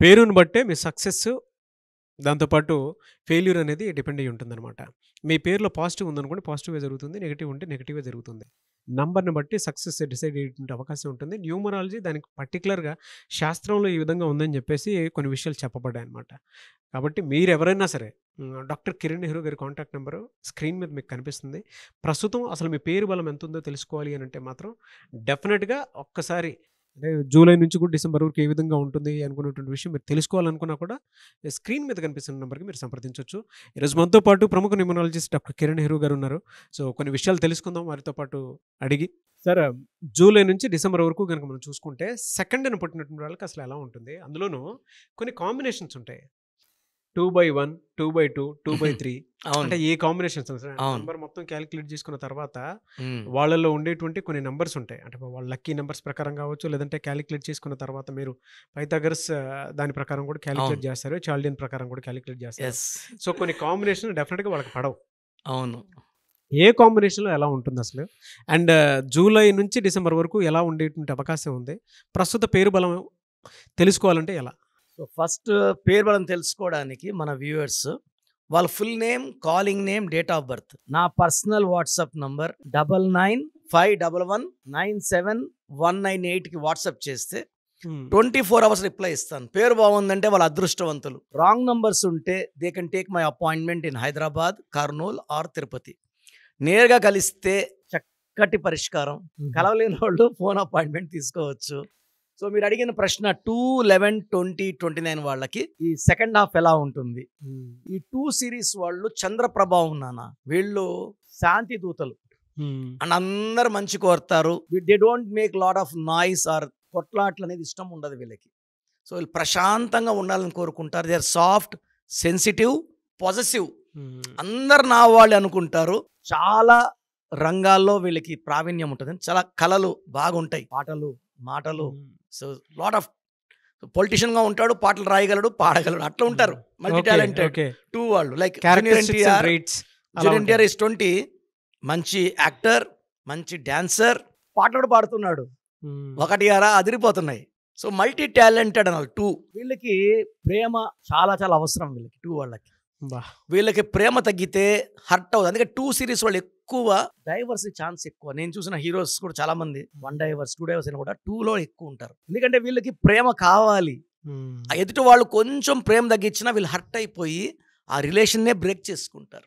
పేరుని బట్టే మీ సక్సెస్ దాంతో పాటు ఫెయిల్యూర్ అనేది డిపెండ్ అయ్యి ఉంటుందన్నమాట. మీ పేరులో పాజిటివ్ ఉందనుకోండి పాజిటివే జరుగుతుంది. నెగెటివ్ ఉంటే నెగెటివే జరుగుతుంది. నంబర్‌ని బట్టి సక్సెస్ డిసైడ్ అయ్యేటువంటి అవకాశం ఉంటుంది. న్యూమరాలజీ దానికి పర్టిక్యులర్‌గా శాస్త్రంలో ఈ విధంగా ఉందని చెప్పేసి కొన్ని విషయాలు చెప్పబడ్డాయన్నమాట. కాబట్టి మీరెవరైనా సరే డాక్టర్ కిరణ్ నెహ్రూ గారి కాంటాక్ట్ నంబరు స్క్రీన్ మీద మీకు కనిపిస్తుంది. ప్రస్తుతం అసలు మీ పేరు బలం ఎంతుందో తెలుసుకోవాలి అనంటే మాత్రం డెఫినిట్‌గా ఒక్కసారి అంటే జూలై నుంచి కూడా డిసెంబర్ వరకు ఏ విధంగా ఉంటుంది అనుకున్నటువంటి విషయం మీరు తెలుసుకోవాలనుకున్నా కూడా స్క్రీన్ మీద కనిపిస్తున్న నంబర్‌కి మీరు సంప్రదించొచ్చు. ఈరోజు మనతో పాటు ప్రముఖ న్యూమరాలజిస్ట్ డాక్టర్ కిరణ్ నెహ్రూ గారు ఉన్నారు. సో, కొన్ని విషయాలు తెలుసుకుందాం వారితో పాటు అడిగి. సార్ జూలై నుంచి డిసెంబర్ వరకు గనుక మనం చూసుకుంటే సెకండ్‌న పుట్టినటువంటి వాళ్ళకి అసలు ఎలా ఉంటుంది? అందులోనూ కొన్ని కాంబినేషన్స్ ఉంటాయి. 2/1, 2/2, 2/3 అవును. అంటే ఏ కాంబినేషన్స్ అవును. నంబర్ మొత్తం క్యాలిక్యులేట్ చేసుకున్న తర్వాత హ్మ్. వాళ్ళలో ఉండేటువంటి కొన్ని నంబర్స్ ఉంటాయి. అంటే వాళ్ళ లక్కీ నంబర్స్ ప్రకారం కావచ్చు, లేదంటే క్యాలిక్యులేట్ చేసుకున్న తర్వాత మీరు పైథాగరస్ దాని ప్రకారం కూడా క్యాలిక్యులేట్ అవును. చేస్తారు. చాల్డియన్ ప్రకారం కూడా క్యాలిక్యులేట్ చేస్తారు. యెస్. సో, కొన్ని కాంబినేషన్ డెఫినిట్‌గా వాళ్ళకి పడవు. అవును. ఏ కాంబినేషన్‌లో ఎలా ఉంటుందసలు? అండ్ జూలై నుంచి డిసెంబర్ వరకు ఎలా ఉండేటువంటి అవకాశం ఉంది? ప్రస్తుత పేరు బలం తెలుసుకోవాలంటే ఎలా? సో, ఫస్ట్ పేరు బలం తెలుసుకోవడానికి మన వ్యూవర్స్ వాళ్ళ full name, calling name, date of birth, నా పర్సనల్ వాట్సాప్ నంబర్ 995197198198కి వాట్సాప్ చేస్తే 24 అవర్స్ రిప్లై ఇస్తాను. పేరు బాగుందంటే వాళ్ళ అదృష్టవంతులు. రాంగ్ నంబర్స్ ఉంటే they can take my appointment in Hyderabad, Kurnool or Tirupati. నేరుగా కలిస్తే చక్కటి పరిష్కారం. కలవలేని వాళ్ళు ఫోన్ అపాయింట్మెంట్ తీసుకోవచ్చు. సో, మీరు అడిగిన ప్రశ్న 2/11/2029 వాళ్ళకి ఈ సెకండ్ హాఫ్ ఎలా ఉంటుంది? ఈ 2 సిరీస్ వాళ్ళు చంద్ర ప్రభావం నాన్న. వీళ్ళు శాంతి దూతలు అండ్ అందరు మంచి కోరుతారు. They don't make lot of noise or కొట్లాట్లు అనేది ఇష్టం ఉండదు వీళ్ళకి. సో, వీళ్ళు ప్రశాంతంగా ఉండాలని కోరుకుంటారు. They are soft, sensitive, possessive. అందరు నా వాళ్ళు అనుకుంటారు. చాలా రంగాల్లో వీళ్ళకి ప్రావీణ్యం ఉంటుంది. చాలా కళలు బాగుంటాయి. పాటలు, మాటలు. సో, లాట్ ఆఫ్ పొలిటీషియన్‌గా ఉంటాడు, పాటలు రాయగలడు, పాడగలడు. అట్లా ఉంటారు. మల్టీ టాలెంటెడ్ 2 వాళ్ళు. లైక్ జూనియర్ ఎన్టీఆర్ ఈస్ 20 మంచి యాక్టర్, మంచి డాన్సర్, పాటలు కూడా పాడుతున్నాడు. ఒకటి అరా అదిరిపోతున్నాయి. సో, మల్టీ టాలెంటెడ్ అనాలి 2. వీళ్ళకి ప్రేమ చాలా చాలా అవసరం వీళ్ళకి 2 వాళ్ళకి. వీళ్ళకి ప్రేమ తగ్గితే హర్ట్ అవుతుంది. అందుకే 2 సిరీస్ వాళ్ళు ఎక్కువ డైవర్స్ ఛాన్స్ ఎక్కువ. నేను చూసిన హీరోస్ కూడా చాలా మంది 1 డైవర్స్ 2 డైవర్స్ అని కూడా 2లో ఎక్కువ ఉంటారు. ఎందుకంటే వీళ్ళకి ప్రేమ కావాలి. ఆ ఎదుటి వాళ్ళు కొంచెం ప్రేమ తగ్గించినా వీళ్ళు హర్ట్ అయిపోయి ఆ రిలేషన్నే బ్రేక్ చేసుకుంటారు.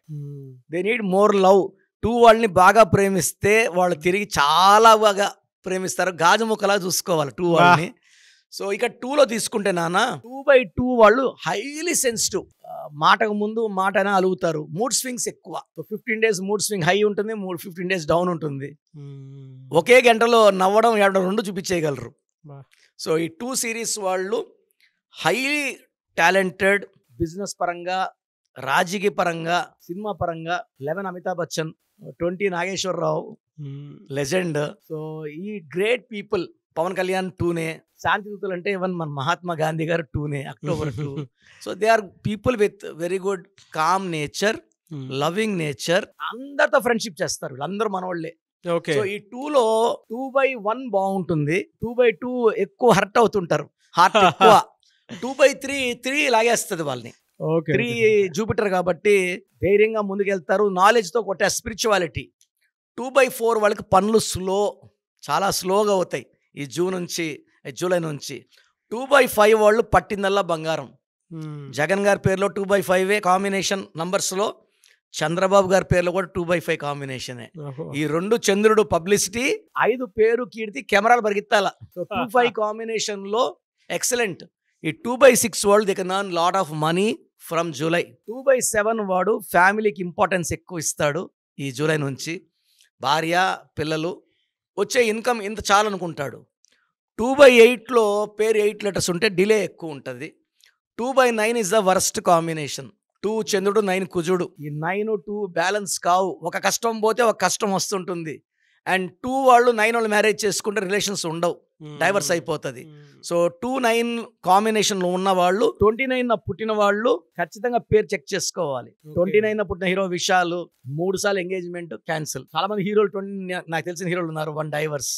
They need more love. 2 వాళ్ళని బాగా ప్రేమిస్తే వాళ్ళు తిరిగి చాలా బాగా ప్రేమిస్తారు. గాజుముక్కలా చూసుకోవాలి 2 వాళ్ళని. సో, ఇక 2లో తీసుకుంటే నాన్న 2/2 వాళ్ళు హైలీ సెన్సిటివ్. మాటకు ముందు మాటనే అలుగుతారు. మూడ్ స్వింగ్స్ ఎక్కువ. So, 15 days mood swing high ఉంటుంది, 15 డేస్ డౌన్ ఉంటుంది. ఒకే గంటలో నవ్వడం, ఏడవడం 2 చూపించేయగలరు. సో, ఈ 2 సిరీస్ వాళ్ళు హైలీ టాలెంటెడ్. బిజినెస్ పరంగా, రాజకీయ పరంగా, సినిమా పరంగా 11 అమితాబ్ బచ్చన్, 20 నాగేశ్వరరావు లెజెండ్. సో, ఈ గ్రేట్ పీపుల్. పవన్ కళ్యాణ్ 2నే. శాంతి దూతలు అంటే ఈవెన్ మన మహాత్మా గాంధీ గారు 2నే, October 2. So, they are people with very good calm nature, loving nature. అందరితో ఫ్రెండ్షిప్ చేస్తారు. వీళ్ళందరూ మనోళ్ళే. సో, ఈ 2లో 2/1 బాగుంటుంది. 2/2 ఎక్కువ హర్ట్ అవుతుంటారు. హార్ట్ ఎక్కువ. 2/3 లాగేస్తుంది వాళ్ళని. 3 జూపిటర్ కాబట్టి ధైర్యంగా ముందుకెళ్తారు. నాలెడ్జ్తో కొట్టే స్పిరిచువాలిటీ. 2/4 వాళ్ళకి పనులు స్లో, చాలా స్లోగా అవుతాయి ఈ జూలై నుంచి. 2/5 వాళ్ళు పట్టిందల్లా బంగారం. జగన్ గారి పేరులో 2/5 కాంబినేషన్ నంబర్స్లో, చంద్రబాబు గారి పేరులో కూడా 2/5 కాంబినేషనే. ఈ 2 చంద్రుడు పబ్లిసిటీ, 5 పేరు కీర్తి, కెమెరాలు పరిగెత్తాల. సో, 2/5 కాంబినేషన్లో ఎక్సలెంట్. ఈ 2/6 వాళ్ళు they can earn lot of money from July. 2/7 వాడు ఫ్యామిలీకి ఇంపార్టెన్స్ ఎక్కువ ఇస్తాడు ఈ జూలై నుంచి. భార్య, పిల్లలు, వచ్చే ఇన్కమ్ ఇంత చాలనుకుంటాడు. 2/8లో పేరు 8 లెటర్స్ ఉంటే డిలే ఎక్కువ ఉంటుంది. 2/9 ఇస్ ద వర్స్ట్ కాంబినేషన్. 2 చంద్రుడు, 9 కుజుడు. ఈ 9, 2 బ్యాలెన్స్ కావు. ఒక కష్టం పోతే ఒక కష్టం వస్తుంటుంది. అండ్ 2 వాళ్ళు 9 వాళ్ళు మ్యారేజ్ చేసుకుంటే రిలేషన్స్ ఉండవు, డైవర్స్ అయిపోతుంది. సో, 2-9 కాంబినేషన్లో ఉన్న వాళ్ళు 29 పుట్టిన వాళ్ళు ఖచ్చితంగా పేరు చెక్ చేసుకోవాలి. 29 పుట్టిన హీరో విశాల్ 3 సార్లు ఎంగేజ్మెంట్ క్యాన్సిల్. చాలా మంది హీరోలు నాకు తెలిసిన హీరోలు ఉన్నారు 1 డైవర్స్.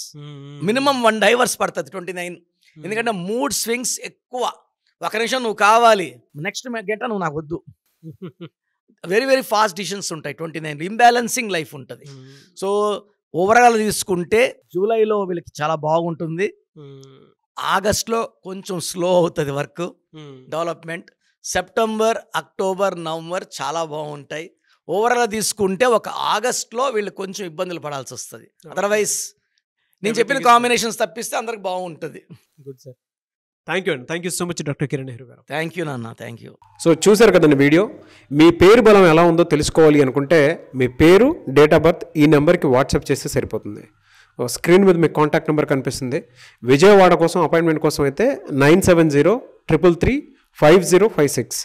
మినిమం 1 డైవర్స్ పడుతుంది 29. ఎందుకంటే మూడ్ స్వింగ్స్ ఎక్కువ. ఒక నిమిషం నువ్వు కావాలి, నెక్స్ట్ గంట నువ్వు నాకు వద్దు. వెరీ వెరీ ఫాస్ట్ డిసిషన్స్ ఉంటాయి. 29 ఇంబ్యాలెన్సింగ్ లైఫ్ ఉంటుంది. సో ఓవరాల్ తీసుకుంటే జూలైలో వీళ్ళకి చాలా బాగుంటుంది. ఆగస్ట్లో కొంచెం స్లో అవుతుంది work development. September, October, November చాలా బాగుంటాయి. ఓవరాల్ తీసుకుంటే ఒక ఆగస్ట్లో వీళ్ళు కొంచెం ఇబ్బందులు పడాల్సి వస్తుంది. అదర్వైజ్ నేను చెప్పిన కాంబినేషన్స్ తప్పిస్తే అందరికి బాగుంటుంది. గుడ్ సార్, థ్యాంక్ యూ అండి. Thank you so much doctor Kiran Nehru గారు. థ్యాంక్ యూ నాన్న, థ్యాంక్ యూ. సో చూసారు కదండి వీడియో. మీ పేరు బలం ఎలా ఉందో తెలుసుకోవాలి అనుకుంటే మీ పేరు, డేట్ ఆఫ్ బర్త్ ఈ నెంబర్కి వాట్సాప్ చేస్తే సరిపోతుంది. స్క్రీన్ మీద మీకు కాంటాక్ట్ నెంబర్ కనిపిస్తుంది. విజయవాడ కోసం అపాయింట్మెంట్ కోసం అయితే 9703335056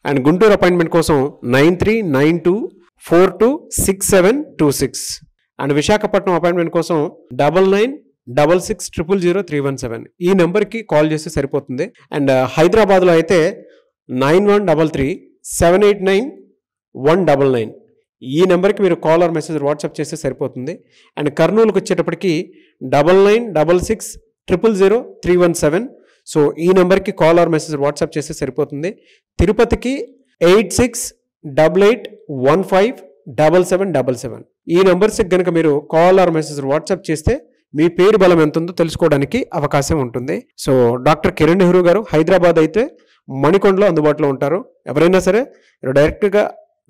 అండ్ గుంటూరు అపాయింట్మెంట్ కోసం 9392426726 అండ్ విశాఖపట్నం అపాయింట్మెంట్ కోసం 9966600317 ఈ నెంబర్కి కాల్ చేస్తే సరిపోతుంది. అండ్ హైదరాబాద్లో అయితే 9133789199 ఈ నెంబర్కి మీరు కాల్ ఆర్ మెసేజ్ వాట్సాప్ చేస్తే సరిపోతుంది. అండ్ కర్నూలుకి వచ్చేటప్పటికి 9966000317 సో ఈ నెంబర్కి కాల్ ఆర్ మెసేజ్ వాట్సాప్ చేస్తే సరిపోతుంది. తిరుపతికి 8688157777 ఈ నెంబర్స్కి కనుక మీరు కాల్ ఆర్ మెసేజ్ వాట్సాప్ చేస్తే మీ పేరు బలం ఎంత ఉందో తెలుసుకోవడానికి అవకాశం ఉంటుంది. సో డాక్టర్ కిరణ్ నెహ్రూ గారు హైదరాబాద్ అయితే మణికొండలో అందుబాటులో ఉంటారు. ఎవరైనా సరే డైరెక్ట్గా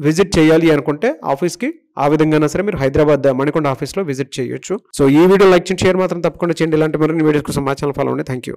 విజిట్ చేయాలి అనుకుంటే ఆఫీస్కి ఆ విధంగా సరే మీరు హైదరాబాద్ మణికొండ ఆఫీస్లో విజిట్ చేయొచ్చు. సో ఈ వీడియో లైక్ చేయండి, షేర్ మాత్రం తప్పకుండా చేయండి. ఇలాంటి మరిన్ని వీడియోస్ కోసం మా ఛానల్ ఫాలో అవ్వండి. Thank you.